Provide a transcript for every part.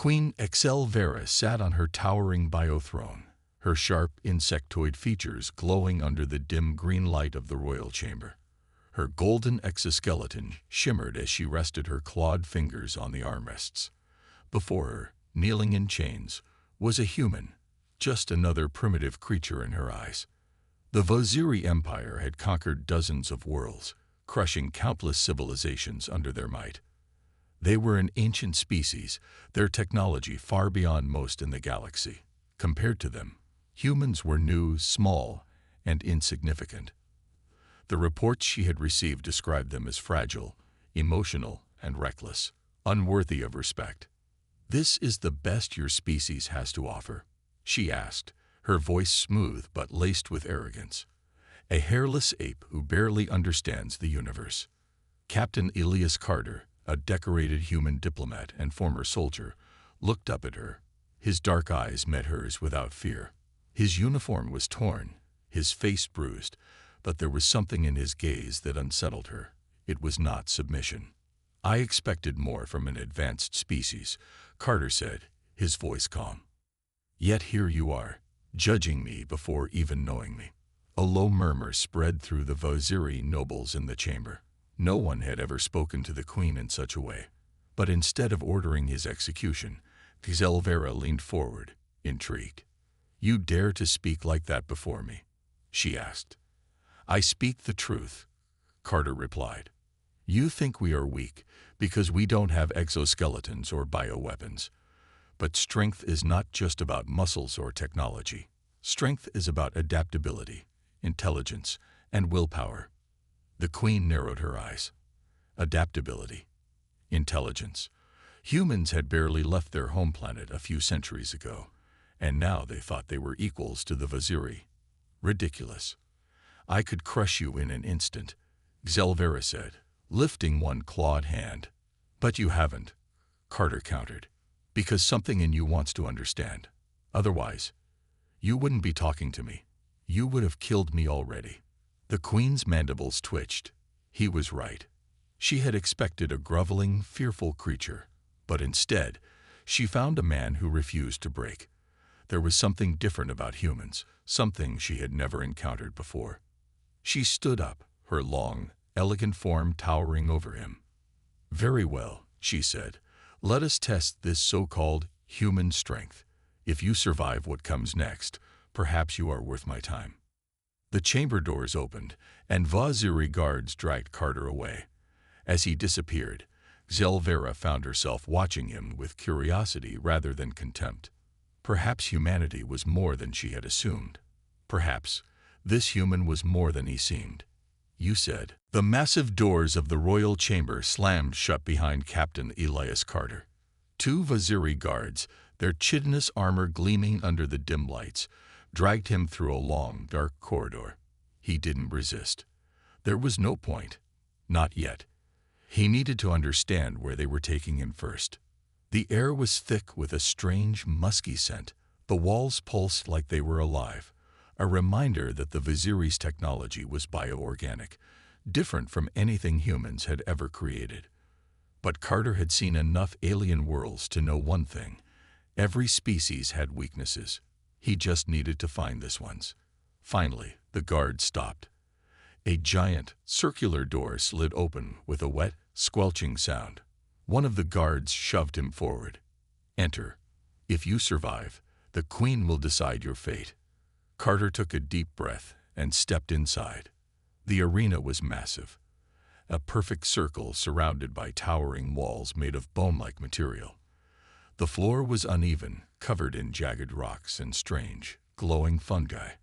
Queen Excelvera sat on her towering biothrone, her sharp insectoid features glowing under the dim green light of the royal chamber. Her golden exoskeleton shimmered as she rested her clawed fingers on the armrests. Before her, kneeling in chains, was a human, just another primitive creature in her eyes. The Vaziri Empire had conquered dozens of worlds, crushing countless civilizations under their might. They were an ancient species, their technology far beyond most in the galaxy. Compared to them, humans were new, small, and insignificant. The reports she had received described them as fragile, emotional, and reckless, unworthy of respect. "This is the best your species has to offer?" she asked, her voice smooth but laced with arrogance. A hairless ape who barely understands the universe. Captain Elias Carter, a decorated human diplomat and former soldier, looked up at her. His dark eyes met hers without fear. His uniform was torn, his face bruised, but there was something in his gaze that unsettled her. It was not submission. "I expected more from an advanced species," Carter said, his voice calm. "Yet here you are, judging me before even knowing me." A low murmur spread through the Vaziri nobles in the chamber. No one had ever spoken to the queen in such a way. But instead of ordering his execution, Excelvera leaned forward, intrigued. "You dare to speak like that before me?" she asked. "I speak the truth," Carter replied. "You think we are weak because we don't have exoskeletons or bioweapons. But strength is not just about muscles or technology. Strength is about adaptability, intelligence, and willpower." The queen narrowed her eyes. Adaptability. Intelligence. Humans had barely left their home planet a few centuries ago, and now they thought they were equals to the Vaziri. Ridiculous. "I could crush you in an instant," Excelvera said, lifting one clawed hand. "But you haven't," Carter countered, "because something in you wants to understand. Otherwise, you wouldn't be talking to me. You would have killed me already." The queen's mandibles twitched. He was right. She had expected a groveling, fearful creature, but instead, she found a man who refused to break. There was something different about humans, something she had never encountered before. She stood up, her long, elegant form towering over him. "Very well," she said. "Let us test this so-called human strength. If you survive what comes next, perhaps you are worth my time." The chamber doors opened, and Vaziri guards dragged Carter away. As he disappeared, Excelvera found herself watching him with curiosity rather than contempt. Perhaps humanity was more than she had assumed. Perhaps this human was more than he seemed. "You said." The massive doors of the royal chamber slammed shut behind Captain Elias Carter. Two Vaziri guards, their chitinous armor gleaming under the dim lights, dragged him through a long, dark corridor. He didn't resist. There was no point. Not yet. He needed to understand where they were taking him first. The air was thick with a strange, musky scent. The walls pulsed like they were alive, a reminder that the Vaziri's technology was bioorganic, different from anything humans had ever created. But Carter had seen enough alien worlds to know one thing. Every species had weaknesses. He just needed to find this one's. Finally, the guard stopped. A giant, circular door slid open with a wet, squelching sound. One of the guards shoved him forward. "Enter. If you survive, the queen will decide your fate." Carter took a deep breath and stepped inside. The arena was massive. A perfect circle surrounded by towering walls made of bone-like material. The floor was uneven, covered in jagged rocks and strange, glowing fungi.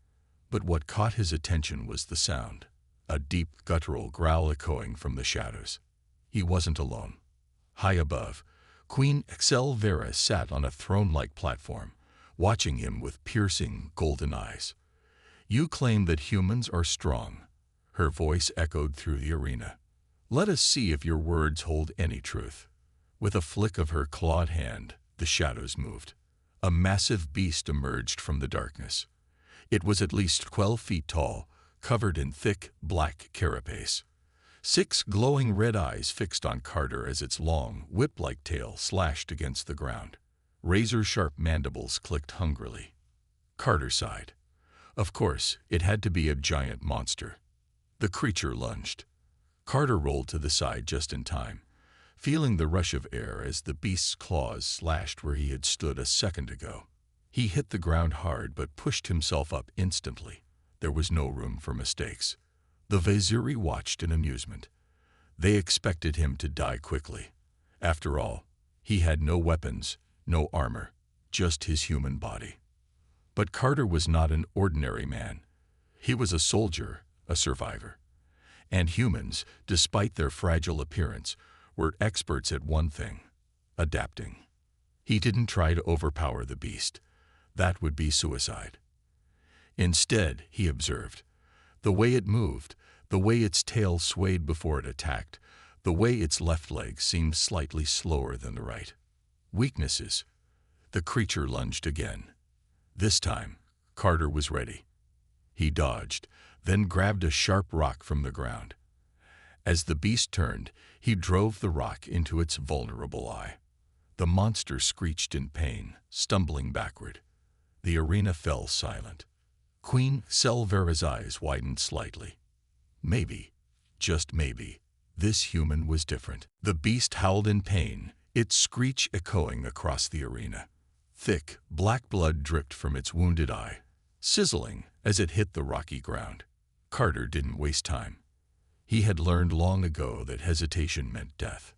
But what caught his attention was the sound, a deep, guttural growl echoing from the shadows. He wasn't alone. High above, Queen Excelvera sat on a throne-like platform, watching him with piercing, golden eyes. "You claim that humans are strong," her voice echoed through the arena. "Let us see if your words hold any truth." With a flick of her clawed hand, the shadows moved. A massive beast emerged from the darkness. It was at least 12 feet tall, covered in thick, black carapace. 6 glowing red eyes fixed on Carter as its long, whip-like tail slashed against the ground. Razor-sharp mandibles clicked hungrily. Carter sighed. Of course, it had to be a giant monster. The creature lunged. Carter rolled to the side just in time, feeling the rush of air as the beast's claws slashed where he had stood a second ago. He hit the ground hard but pushed himself up instantly. There was no room for mistakes. The Vaziri watched in amusement. They expected him to die quickly. After all, he had no weapons, no armor, just his human body. But Carter was not an ordinary man. He was a soldier, a survivor. And humans, despite their fragile appearance, were experts at one thing: adapting. He didn't try to overpower the beast. That would be suicide. Instead, he observed, the way it moved, the way its tail swayed before it attacked, the way its left leg seemed slightly slower than the right. Weaknesses. The creature lunged again. This time, Carter was ready. He dodged, then grabbed a sharp rock from the ground. As the beast turned, he drove the rock into its vulnerable eye. The monster screeched in pain, stumbling backward. The arena fell silent. Queen Selvera's eyes widened slightly. Maybe, just maybe, this human was different. The beast howled in pain, its screech echoing across the arena. Thick, black blood dripped from its wounded eye, sizzling as it hit the rocky ground. Carter didn't waste time. He had learned long ago that hesitation meant death.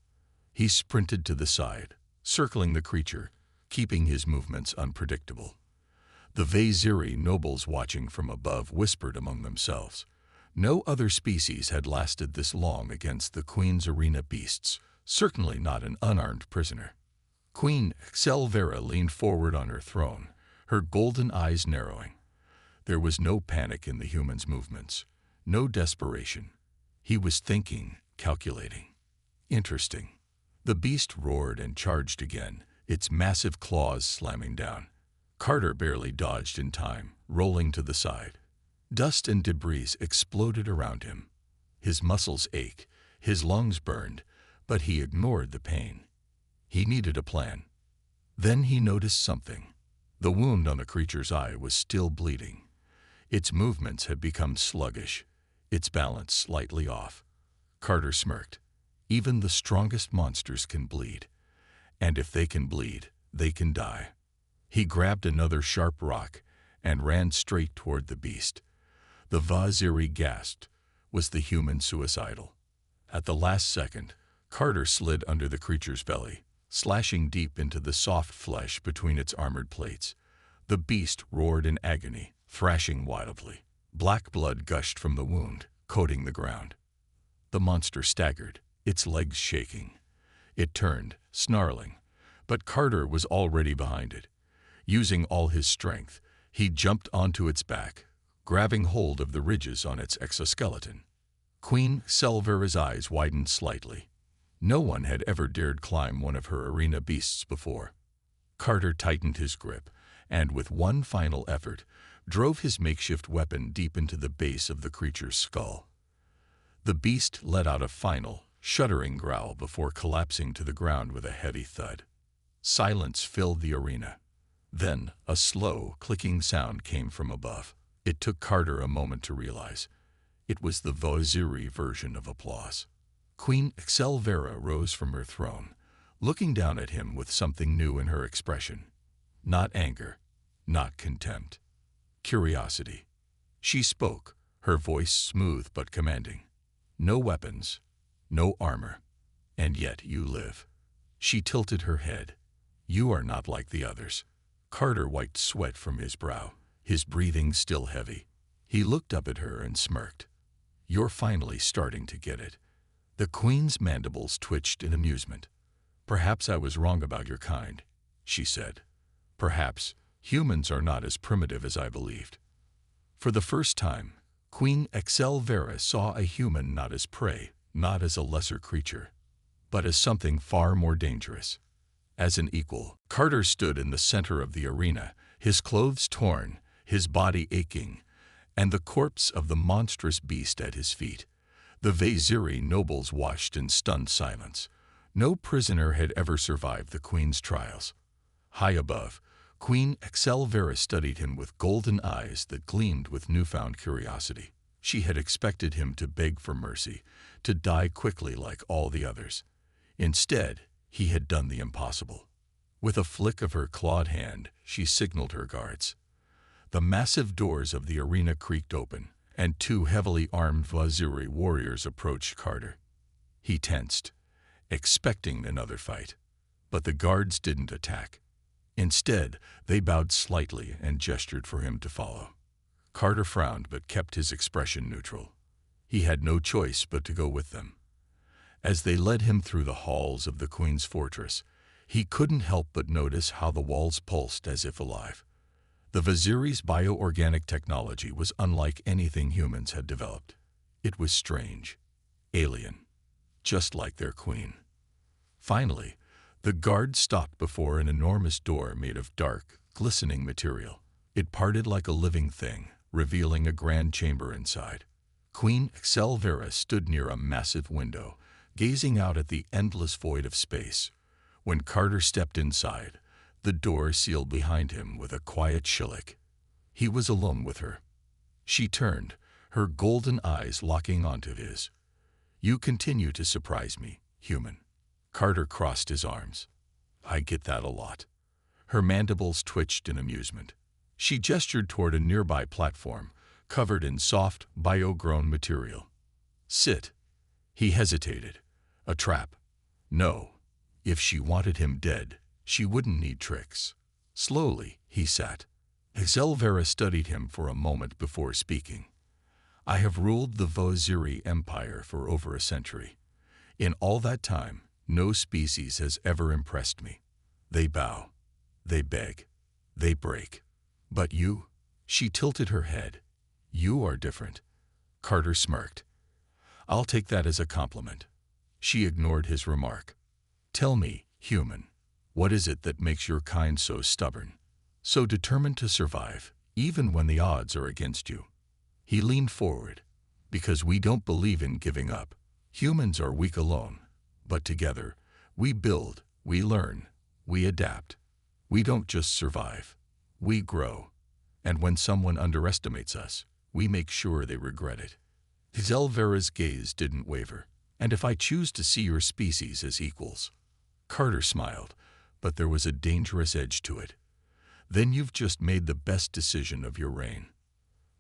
He sprinted to the side, circling the creature, keeping his movements unpredictable. The Vaziri nobles watching from above whispered among themselves. No other species had lasted this long against the Queen's arena beasts, certainly not an unarmed prisoner. Queen Selvera leaned forward on her throne, her golden eyes narrowing. There was no panic in the human's movements, no desperation. He was thinking, calculating. Interesting. The beast roared and charged again, its massive claws slamming down. Carter barely dodged in time, rolling to the side. Dust and debris exploded around him. His muscles ached, his lungs burned, but he ignored the pain. He needed a plan. Then he noticed something. The wound on the creature's eye was still bleeding. Its movements had become sluggish, its balance slightly off. Carter smirked. Even the strongest monsters can bleed. And if they can bleed, they can die. He grabbed another sharp rock and ran straight toward the beast. The Vaziri gasped. Was the human suicidal? At the last second, Carter slid under the creature's belly, slashing deep into the soft flesh between its armored plates. The beast roared in agony, thrashing wildly. Black blood gushed from the wound, coating the ground. The monster staggered, its legs shaking. It turned, snarling, but Carter was already behind it. Using all his strength, he jumped onto its back, grabbing hold of the ridges on its exoskeleton. Queen Selvera's eyes widened slightly. No one had ever dared climb one of her arena beasts before. Carter tightened his grip, and with one final effort, drove his makeshift weapon deep into the base of the creature's skull. The beast let out a final, shuddering growl before collapsing to the ground with a heavy thud. Silence filled the arena. Then, a slow, clicking sound came from above. It took Carter a moment to realize. It was the Vaziri version of applause. Queen Selvera rose from her throne, looking down at him with something new in her expression. Not anger, not contempt. Curiosity. She spoke, her voice smooth but commanding. No weapons, no armor, and yet you live. She tilted her head. You are not like the others. Carter wiped sweat from his brow, his breathing still heavy. He looked up at her and smirked. You're finally starting to get it. The Queen's mandibles twitched in amusement. Perhaps I was wrong about your kind, she said. Perhaps humans are not as primitive as I believed. For the first time, Queen Selvera saw a human not as prey, not as a lesser creature, but as something far more dangerous. As an equal, Carter stood in the center of the arena, his clothes torn, his body aching, and the corpse of the monstrous beast at his feet. The Vaziri nobles watched in stunned silence. No prisoner had ever survived the Queen's trials. High above, Queen Excelvera studied him with golden eyes that gleamed with newfound curiosity. She had expected him to beg for mercy, to die quickly like all the others. Instead, he had done the impossible. With a flick of her clawed hand, she signaled her guards. The massive doors of the arena creaked open, and two heavily armed Vaziri warriors approached Carter. He tensed, expecting another fight. But the guards didn't attack. Instead, they bowed slightly and gestured for him to follow. Carter frowned but kept his expression neutral. He had no choice but to go with them. As they led him through the halls of the Queen's fortress, he couldn't help but notice how the walls pulsed as if alive. The Vaziri's bioorganic technology was unlike anything humans had developed. It was strange, alien, just like their queen. Finally, the guard stopped before an enormous door made of dark, glistening material. It parted like a living thing, revealing a grand chamber inside. Queen Excelvera stood near a massive window, gazing out at the endless void of space. When Carter stepped inside, the door sealed behind him with a quiet shillick. He was alone with her. She turned, her golden eyes locking onto his. "You continue to surprise me, human." Carter crossed his arms. "I get that a lot." Her mandibles twitched in amusement. She gestured toward a nearby platform, covered in soft, bio-grown material. "Sit." He hesitated. A trap. No. If she wanted him dead, she wouldn't need tricks. Slowly, he sat. Excelvera studied him for a moment before speaking. "I have ruled the Vaziri Empire for over a century. In all that time, no species has ever impressed me. They bow. They beg. They break. But you?" She tilted her head. "You are different." Carter smirked. "I'll take that as a compliment." She ignored his remark. "Tell me, human, what is it that makes your kind so stubborn, so determined to survive, even when the odds are against you?" He leaned forward. "Because we don't believe in giving up. Humans are weak alone, but together, we build, we learn, we adapt. We don't just survive, we grow. And when someone underestimates us, we make sure they regret it." Excelvera's gaze didn't waver. "And if I choose to see your species as equals?" Carter smiled, but there was a dangerous edge to it. "Then you've just made the best decision of your reign."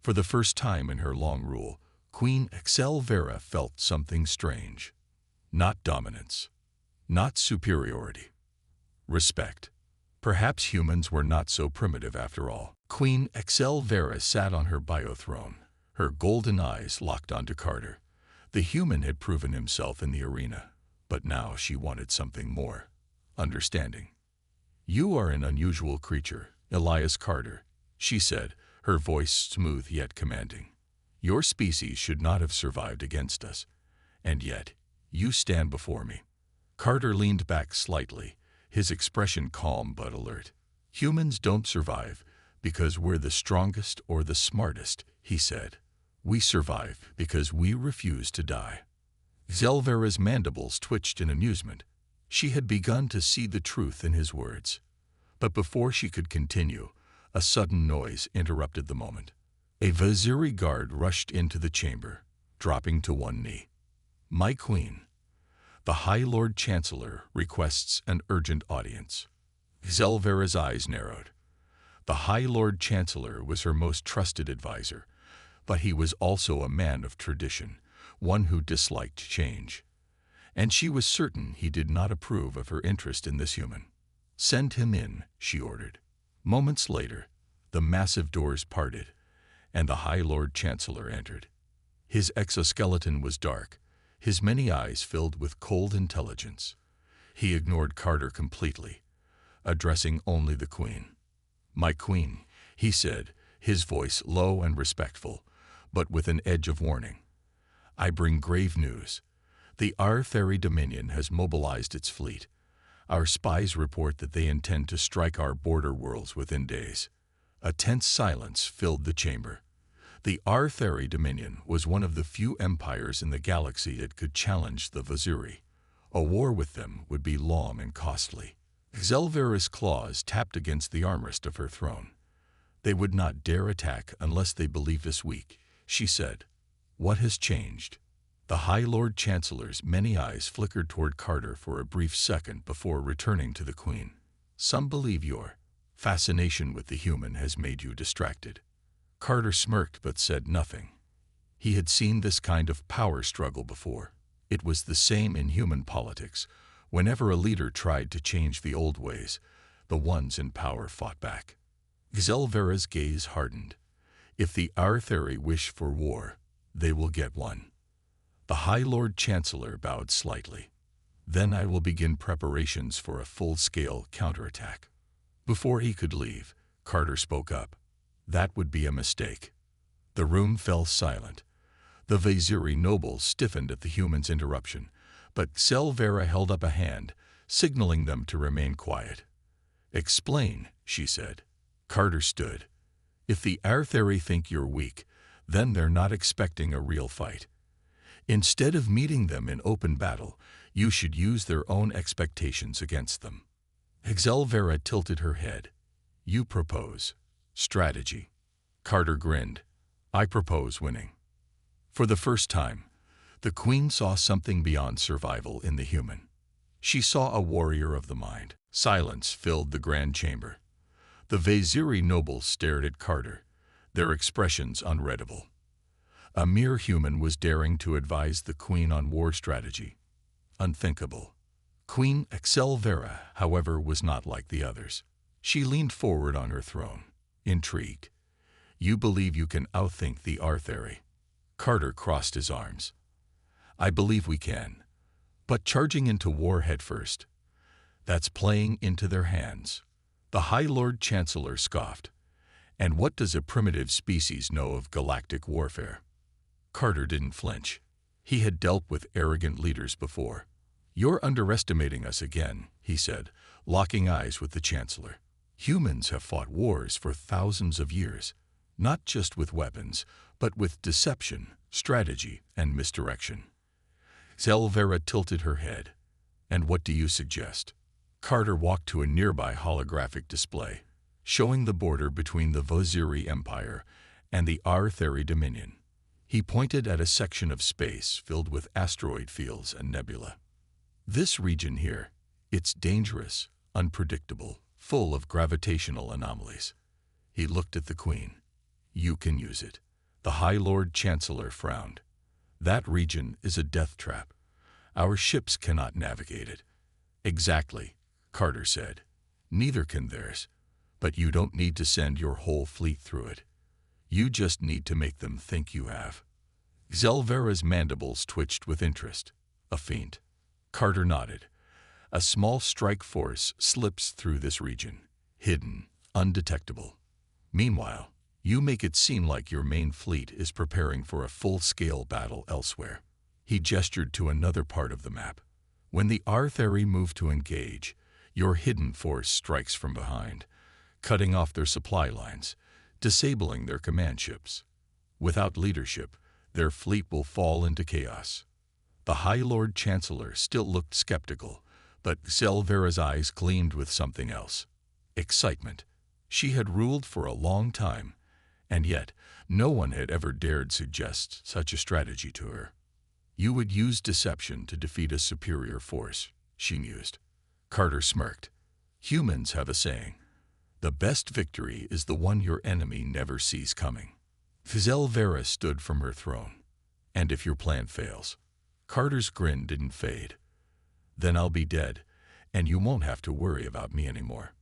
For the first time in her long rule, Queen Excelvera felt something strange. Not dominance. Not superiority. Respect. Perhaps humans were not so primitive after all. Queen Excelvera sat on her biothrone, her golden eyes locked onto Carter. The human had proven himself in the arena, but now she wanted something more. Understanding. "You are an unusual creature, Elias Carter," she said, her voice smooth yet commanding. "Your species should not have survived against us, and yet you stand before me." Carter leaned back slightly, his expression calm but alert. "Humans don't survive because we're the strongest or the smartest," he said. "We survive because we refuse to die." Excelvera's mandibles twitched in amusement. She had begun to see the truth in his words. But before she could continue, a sudden noise interrupted the moment. A Vaziri guard rushed into the chamber, dropping to one knee. "My queen, the High Lord Chancellor requests an urgent audience." Excelvera's eyes narrowed. The High Lord Chancellor was her most trusted advisor, but he was also a man of tradition, one who disliked change. And she was certain he did not approve of her interest in this human. "Send him in," she ordered. Moments later, the massive doors parted, and the High Lord Chancellor entered. His exoskeleton was dark, his many eyes filled with cold intelligence. He ignored Carter completely, addressing only the queen. "My queen," he said, his voice low and respectful, but with an edge of warning. "I bring grave news. The Artheri Dominion has mobilized its fleet. Our spies report that they intend to strike our border worlds within days." A tense silence filled the chamber. The Artheri Dominion was one of the few empires in the galaxy that could challenge the Vaziri. A war with them would be long and costly. Xelvera's claws tapped against the armrest of her throne. They would not dare attack unless they believed us weak, she said. What has changed? The High Lord Chancellor's many eyes flickered toward Carter for a brief second before returning to the Queen. Some believe your fascination with the human has made you distracted. Carter smirked but said nothing. He had seen this kind of power struggle before. It was the same in human politics. Whenever a leader tried to change the old ways, the ones in power fought back. Xelvera's gaze hardened. If the Arthuri wish for war, they will get one. The High Lord Chancellor bowed slightly. Then I will begin preparations for a full-scale counterattack. Before he could leave, Carter spoke up. That would be a mistake. The room fell silent. The Viziri nobles stiffened at the human's interruption, but Xelvera held up a hand, signaling them to remain quiet. Explain, she said. Carter stood. If the Arthuri think you're weak, then they're not expecting a real fight. Instead of meeting them in open battle, you should use their own expectations against them. Xelvera tilted her head. You propose strategy. Carter grinned. I propose winning. For the first time, the Queen saw something beyond survival in the human. She saw a warrior of the mind. Silence filled the grand chamber. The Viziri nobles stared at Carter, their expressions unreadable. A mere human was daring to advise the Queen on war strategy. Unthinkable. Queen Xelvera, however, was not like the others. She leaned forward on her throne, intrigued. You believe you can outthink the Arthuri? Carter crossed his arms. I believe we can. But charging into war headfirst, that's playing into their hands. The High Lord Chancellor scoffed. And what does a primitive species know of galactic warfare? Carter didn't flinch. He had dealt with arrogant leaders before. You're underestimating us again, he said, locking eyes with the Chancellor. Humans have fought wars for thousands of years, not just with weapons, but with deception, strategy, and misdirection. Xelvera tilted her head. And what do you suggest? Carter walked to a nearby holographic display, showing the border between the Viziri Empire and the Arthuri Dominion. He pointed at a section of space filled with asteroid fields and nebula. This region here, it's dangerous, unpredictable, full of gravitational anomalies. He looked at the Queen. You can use it. The High Lord Chancellor frowned. That region is a death trap. Our ships cannot navigate it. Exactly, Carter said. Neither can theirs. But you don't need to send your whole fleet through it. You just need to make them think you have. Xelvera's mandibles twitched with interest. A feint. Carter nodded. A small strike force slips through this region, hidden, undetectable. Meanwhile, you make it seem like your main fleet is preparing for a full-scale battle elsewhere. He gestured to another part of the map. When the Arthuri move to engage, your hidden force strikes from behind, cutting off their supply lines, disabling their command ships. Without leadership, their fleet will fall into chaos. The High Lord Chancellor still looked skeptical, but Xelvera's eyes gleamed with something else. Excitement. She had ruled for a long time, and yet no one had ever dared suggest such a strategy to her. You would use deception to defeat a superior force, she mused. Carter smirked. Humans have a saying. The best victory is the one your enemy never sees coming. Xelvera stood from her throne. And if your plan fails? Carter's grin didn't fade. Then I'll be dead, and you won't have to worry about me anymore.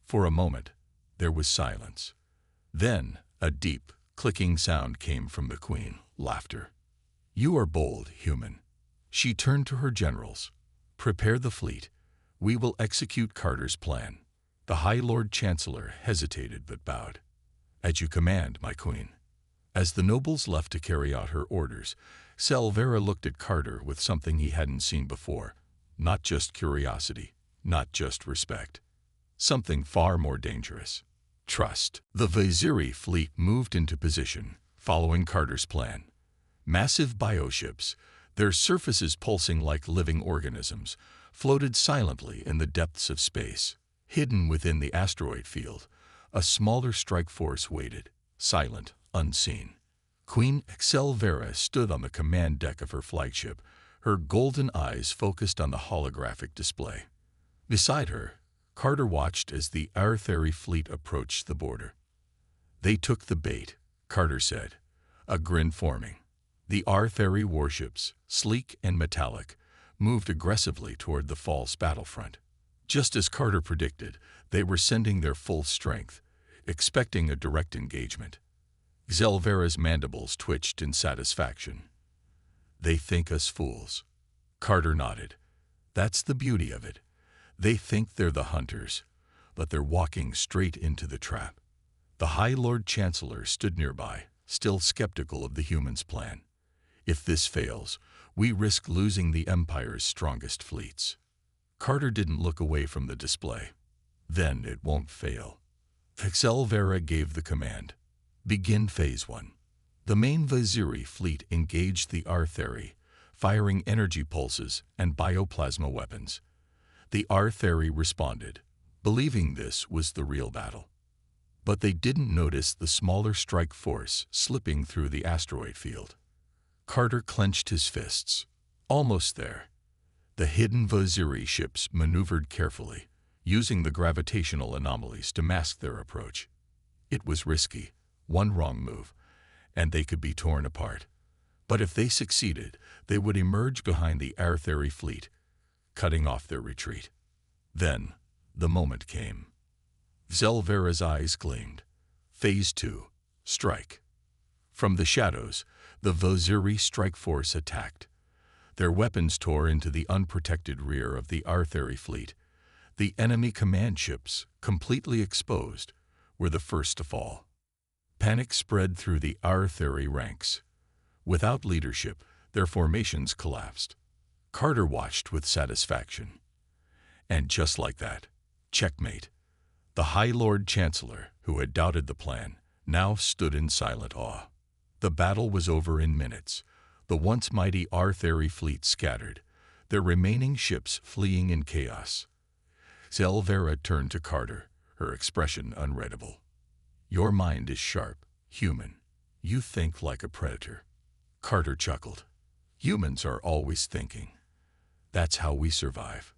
For a moment, there was silence. Then, a deep, clicking sound came from the Queen, laughter. You are bold, human. She turned to her generals. Prepare the fleet. We will execute Carter's plan. The High Lord Chancellor hesitated but bowed. At your command, my Queen. As the nobles left to carry out her orders, Xelvera looked at Carter with something he hadn't seen before. Not just curiosity, not just respect. Something far more dangerous. Trust. The Viziri fleet moved into position, following Carter's plan. Massive bioships, their surfaces pulsing like living organisms, floated silently in the depths of space. Hidden within the asteroid field, a smaller strike force waited, silent, unseen. Queen HFY stood on the command deck of her flagship, her golden eyes focused on the holographic display. Beside her, Carter watched as the Artheri fleet approached the border. "They took the bait," Carter said, a grin forming. The Artheri warships, sleek and metallic, moved aggressively toward the false battlefront. Just as Carter predicted, they were sending their full strength, expecting a direct engagement. HFY's mandibles twitched in satisfaction. "They think us fools." Carter nodded. "That's the beauty of it. They think they're the hunters, but they're walking straight into the trap." The High Lord Chancellor stood nearby, still skeptical of the humans' plan. "If this fails, we risk losing the Empire's strongest fleets." Carter didn't look away from the display. "Then it won't fail." HFY gave the command. "Begin Phase 1. The main Vaziri fleet engaged the Artheri, firing energy pulses and bioplasma weapons. The Artheri responded, believing this was the real battle. But they didn't notice the smaller strike force slipping through the asteroid field. Carter clenched his fists. Almost there. The hidden Vaziri ships maneuvered carefully, using the gravitational anomalies to mask their approach. It was risky. One wrong move, and they could be torn apart. But if they succeeded, they would emerge behind the Artheri fleet, cutting off their retreat. Then, the moment came. HFY's eyes gleamed. Phase 2. Strike. From the shadows, the Vaziri strike force attacked. Their weapons tore into the unprotected rear of the Artheri fleet. The enemy command ships, completely exposed, were the first to fall. Panic spread through the Artheri ranks. Without leadership, their formations collapsed. Carter watched with satisfaction. And just like that, checkmate. The High Lord Chancellor, who had doubted the plan, now stood in silent awe. The battle was over in minutes. The once mighty Artheri fleet scattered, their remaining ships fleeing in chaos. HFY turned to Carter, her expression unreadable. "Your mind is sharp, human. You think like a predator." Carter chuckled. "Humans are always thinking. That's how we survive."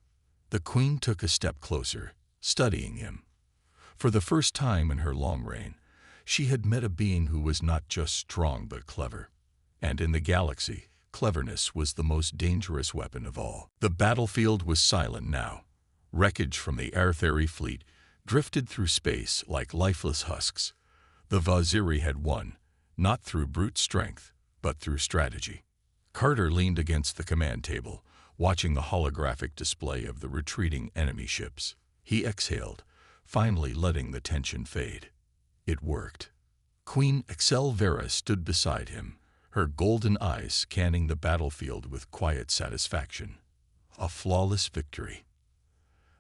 The Queen took a step closer, studying him. For the first time in her long reign, she had met a being who was not just strong but clever. And in the galaxy, cleverness was the most dangerous weapon of all. The battlefield was silent now. Wreckage from the Artheri fleet drifted through space like lifeless husks. The Vaziri had won, not through brute strength, but through strategy. Carter leaned against the command table, watching the holographic display of the retreating enemy ships. He exhaled, finally letting the tension fade. It worked. Queen HFY stood beside him, her golden eyes scanning the battlefield with quiet satisfaction. A flawless victory.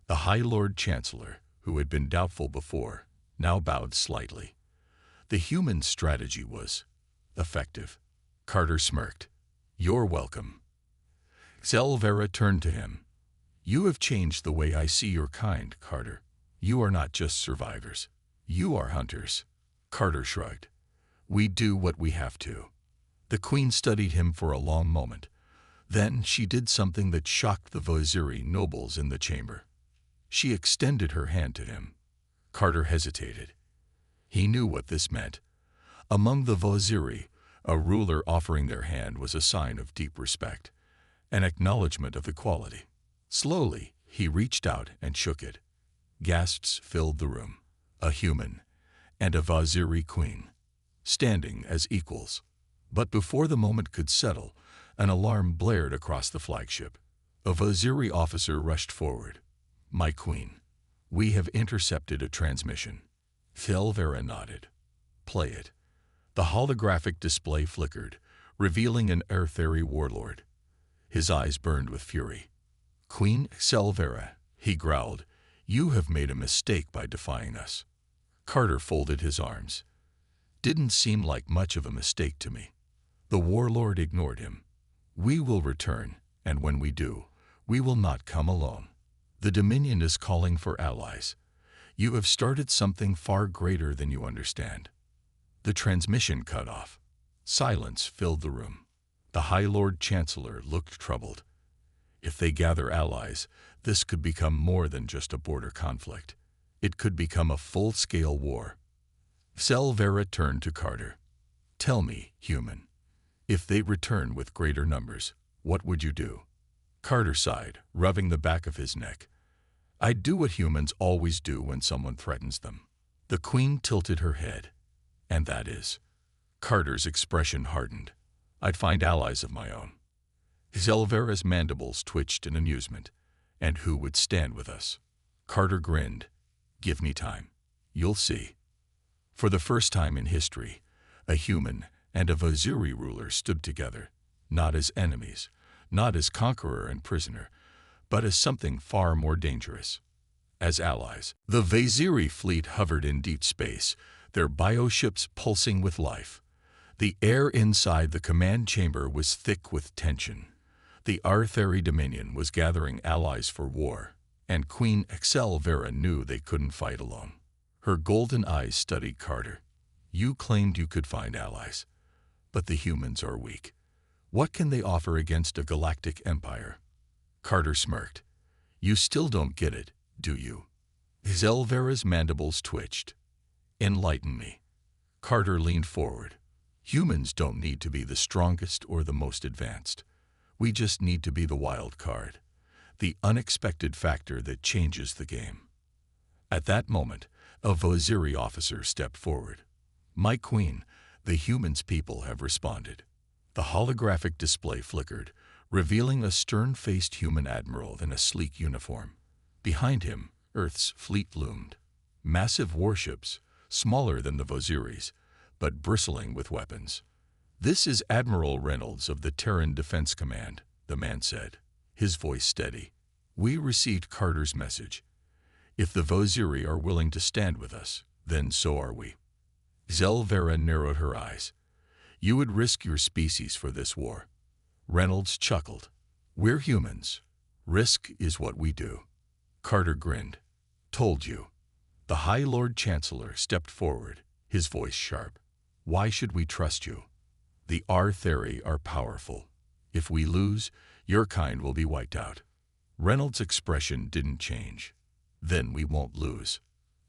The High Lord Chancellor, who had been doubtful before, now bowed slightly. The human strategy was effective. Carter smirked. "You're welcome." HFY turned to him. "You have changed the way I see your kind, Carter. You are not just survivors. You are hunters." Carter shrugged. "We do what we have to." The Queen studied him for a long moment. Then she did something that shocked the Vaziri nobles in the chamber. She extended her hand to him. Carter hesitated. He knew what this meant. Among the Vaziri, a ruler offering their hand was a sign of deep respect, an acknowledgement of equality. Slowly, he reached out and shook it. Gasps filled the room. A human and a Vaziri queen, standing as equals. But before the moment could settle, an alarm blared across the flagship. A Vaziri officer rushed forward. "My queen, we have intercepted a transmission." HFY nodded. "Play it." The holographic display flickered, revealing an Artheri warlord. His eyes burned with fury. "Queen HFY," he growled, "you have made a mistake by defying us." Carter folded his arms. "Didn't seem like much of a mistake to me." The warlord ignored him. "We will return, and when we do, We will not come alone. The Dominion is calling for allies. You have started something far greater than you understand. The transmission cut off. Silence filled the room. The High Lord Chancellor looked troubled. If they gather allies, this could become more than just a border conflict. It could become a full-scale war. Selvera turned to Carter. Tell me, human, if they return with greater numbers, what would you do? Carter sighed, rubbing the back of his neck. I'd do what humans always do when someone threatens them. The Queen tilted her head. And that is? Carter's expression hardened. I'd find allies of my own. Selvera's mandibles twitched in amusement. And who would stand with us? Carter grinned. Give me time. You'll see. For the first time in history, a human and a Vaziri ruler stood together, not as enemies, not as conqueror and prisoner, but as something far more dangerous. As allies, the Vaziri fleet hovered in deep space, their bioships pulsing with life. The air inside the command chamber was thick with tension. The Artheri Dominion was gathering allies for war, and Queen Excelvera knew they couldn't fight alone. Her golden eyes studied Carter. You claimed you could find allies, but the humans are weak. What can they offer against a galactic empire? Carter smirked. You still don't get it, do you? Selvera's mandibles twitched. Enlighten me. Carter leaned forward. Humans don't need to be the strongest or the most advanced. We just need to be the wild card, the unexpected factor that changes the game. At that moment, a Vaziri officer stepped forward. My queen, the humans' people have responded. The holographic display flickered, revealing a stern-faced human admiral in a sleek uniform. Behind him, Earth's fleet loomed. Massive warships, smaller than the Vaziris, but bristling with weapons. This is Admiral Reynolds of the Terran Defense Command, the man said, his voice steady. We received Carter's message. If the Vaziri are willing to stand with us, then so are we. Selvera narrowed her eyes. You would risk your species for this war. Reynolds chuckled. We're humans. Risk is what we do. Carter grinned. Told you. The High Lord Chancellor stepped forward, his voice sharp. Why should we trust you? The Artheri are powerful. If we lose, your kind will be wiped out. Reynolds' expression didn't change. Then we won't lose.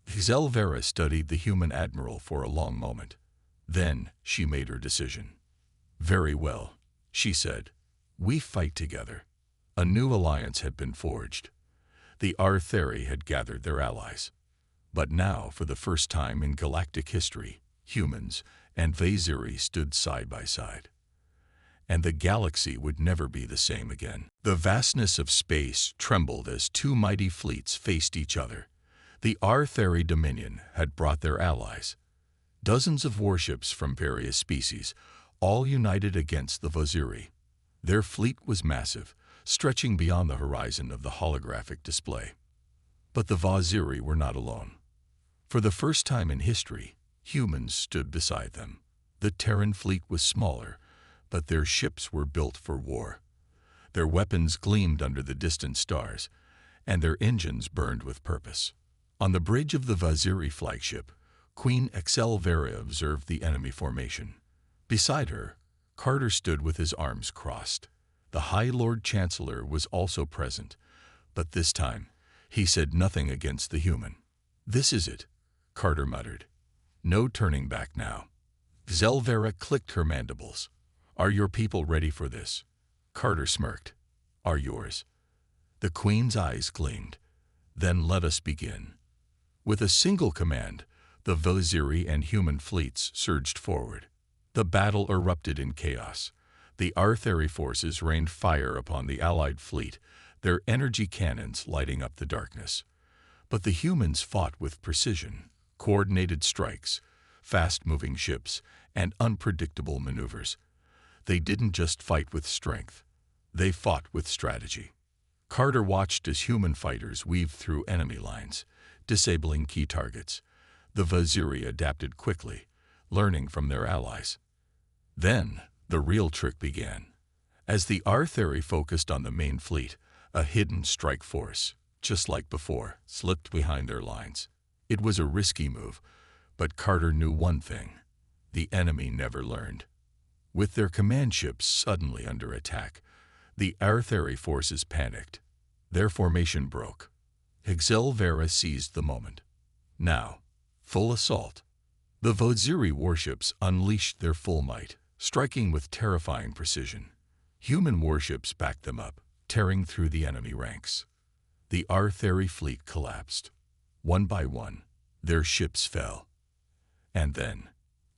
Selvera studied the human admiral for a long moment. Then she made her decision. Very well, she said. We fight together. A new alliance had been forged. The Artheri had gathered their allies. But now, for the first time in galactic history, humans and Vaziri stood side by side. And the galaxy would never be the same again. The vastness of space trembled as two mighty fleets faced each other. The Artheri Dominion had brought their allies. Dozens of warships from various species, all united against the Vaziri. Their fleet was massive, stretching beyond the horizon of the holographic display. But the Vaziri were not alone. For the first time in history, humans stood beside them. The Terran fleet was smaller, but their ships were built for war. Their weapons gleamed under the distant stars, and their engines burned with purpose. On the bridge of the Vaziri flagship, Queen Excelvera observed the enemy formation. Beside her, Carter stood with his arms crossed. The High Lord Chancellor was also present, but this time, he said nothing against the human. This is it, Carter muttered. No turning back now. Selvera clicked her mandibles. Are your people ready for this? Carter smirked. Are yours? The Queen's eyes gleamed. Then let us begin. With a single command, the Vaziri and human fleets surged forward. The battle erupted in chaos. The Artheri forces rained fire upon the Allied fleet, their energy cannons lighting up the darkness. But the humans fought with precision, coordinated strikes, fast-moving ships, and unpredictable maneuvers. They didn't just fight with strength. They fought with strategy. Carter watched as human fighters weaved through enemy lines, disabling key targets. The Vaziri adapted quickly, learning from their allies. Then, the real trick began. As the Artheri focused on the main fleet, A hidden strike force, just like before, slipped behind their lines. It was a risky move, but Carter knew one thing: the enemy never learned. With their command ships suddenly under attack, the Arthari forces panicked. Their formation broke. Hexelvera seized the moment. Now, full assault. The Voziri warships unleashed their full might, striking with terrifying precision. Human warships backed them up, tearing through the enemy ranks. The Arthari fleet collapsed. One by one, their ships fell. And then,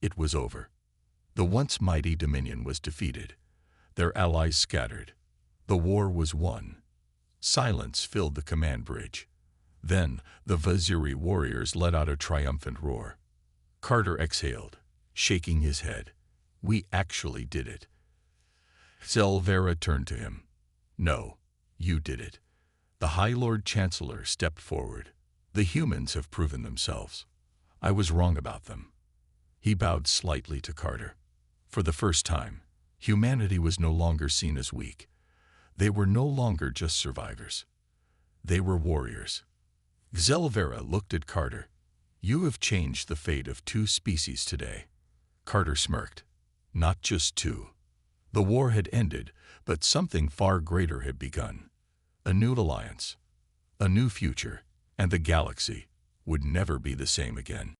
it was over. The once mighty Dominion was defeated. Their allies scattered. The war was won. Silence filled the command bridge. Then, the Vaziri warriors let out a triumphant roar. Carter exhaled, shaking his head. We actually did it. Zelvera turned to him. No, you did it. The High Lord Chancellor stepped forward. The humans have proven themselves. I was wrong about them. He bowed slightly to Carter. For the first time, humanity was no longer seen as weak. They were no longer just survivors. They were warriors. Zelvera looked at Carter. You have changed the fate of 2 species today. Carter smirked. Not just 2. The war had ended, but something far greater had begun. A new alliance, a new future, and the galaxy would never be the same again.